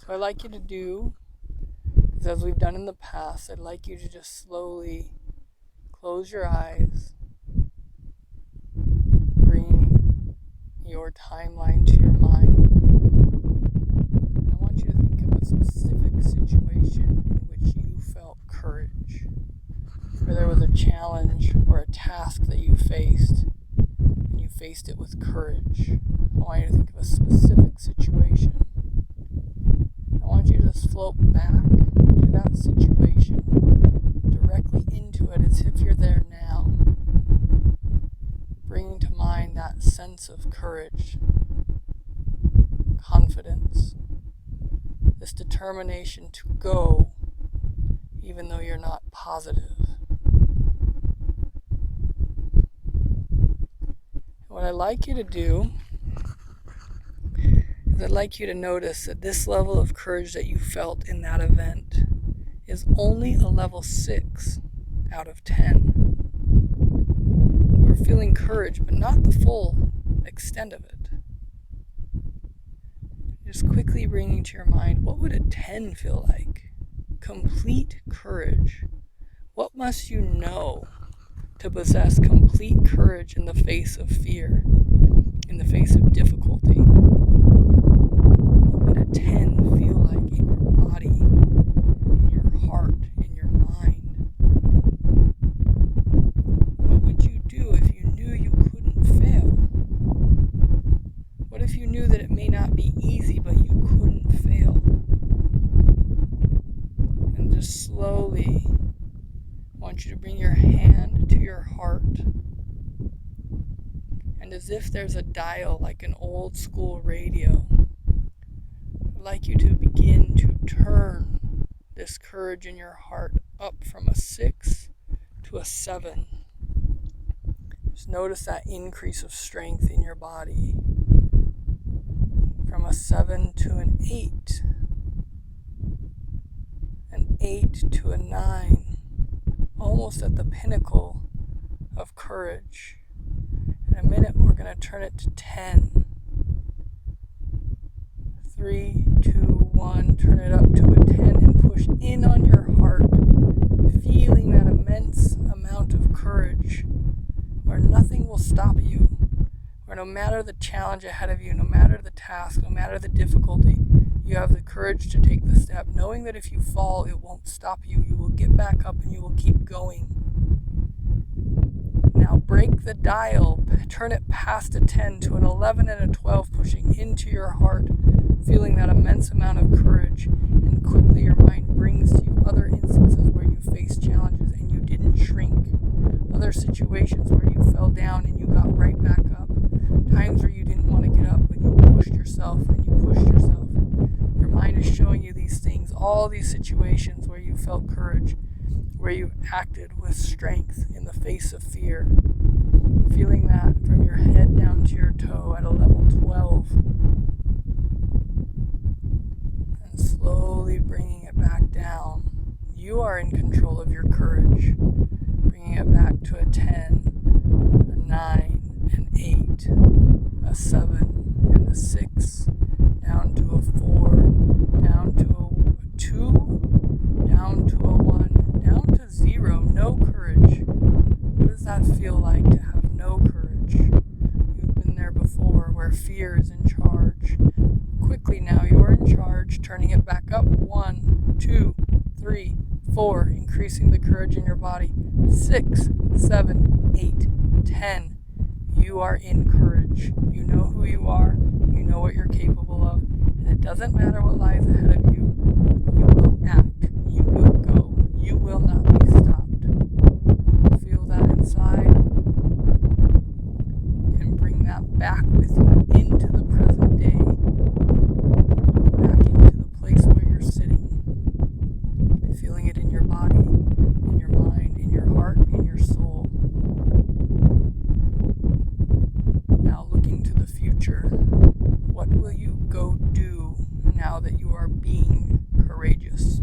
So I'd like you to do, as we've done in the past, I'd like you to just slowly close your eyes, bring your timeline to your mind. I want you to think of a specific situation in which you felt courage, where there was a challenge or a task that you faced, and you faced it with courage. I want you to think of a specific situation. I want you to just float back to that situation, directly into it as if you're there now, bringing to mind that sense of courage, confidence, this determination to go even though you're not positive. What I'd like you to do is I'd like you to notice that this level of courage that you felt in that event is only a level 6 out of 10. You were feeling courage, but not the full extent of it. Just quickly bringing to your mind, what would a 10 feel like? Complete courage. What must you know to possess complete courage in the face of fear, in the face of difficulty? What would a 10 feel like in your body, in your heart, in your mind? What would you do if you knew you couldn't fail? What if you knew that it may not be easy, but you couldn't fail? And just slowly, I want you to bring your hand to your heart. And as if there's a dial like an old school radio, I'd like you to begin to turn this courage in your heart up from a 6 to a 7. Just notice that increase of strength in your body. From a 7 to an 8. An 8 to a 9. Almost at the pinnacle of courage. In a minute, we're going to turn it to 10. 3, 2, 1, turn it up to a 10 and push in on your heart, feeling that immense amount of courage where nothing will stop you, where no matter the challenge ahead of you, no matter the task, no matter the difficulty, you have the courage to take the step, knowing that if you fall, it won't stop you. You will get back up and you will keep going. Now break the dial, turn it past a 10 to an 11 and a 12, pushing into your heart, feeling that immense amount of courage, and quickly your mind brings to you other instances where you faced challenges and you didn't shrink, other situations where you fell down and you got right back up, times where you didn't want to get up but you pushed yourself and you pushed yourself. Your mind is showing you these things, all these situations where you felt courage, where you acted with strength in the face of fear, feeling that from your head down to your toe at a level 12, and slowly bringing it back down. You are in control of your courage, bringing it back to a 10, a 9, an 8, a 7, and a 6, down to a 4, down to a 2, down to a 1, down to 0, no courage. What does that feel like to have no courage? You've been there before, where fear is in charge. Quickly now, you're in charge, turning it back up. 1, 2, 3, 4, increasing the courage in your body. 6, 7, 8, 10. You are in courage. You know who you are. You know what you're capable of. And it doesn't matter what lies ahead of you. You will act. You will go. You will not be stopped. Feel that inside. And bring that back with you into the present day. Back into the place where you're sitting. Feeling it in your body, in your mind, in your heart, in your soul. Now looking to the future, what will you go do now that you are being courageous?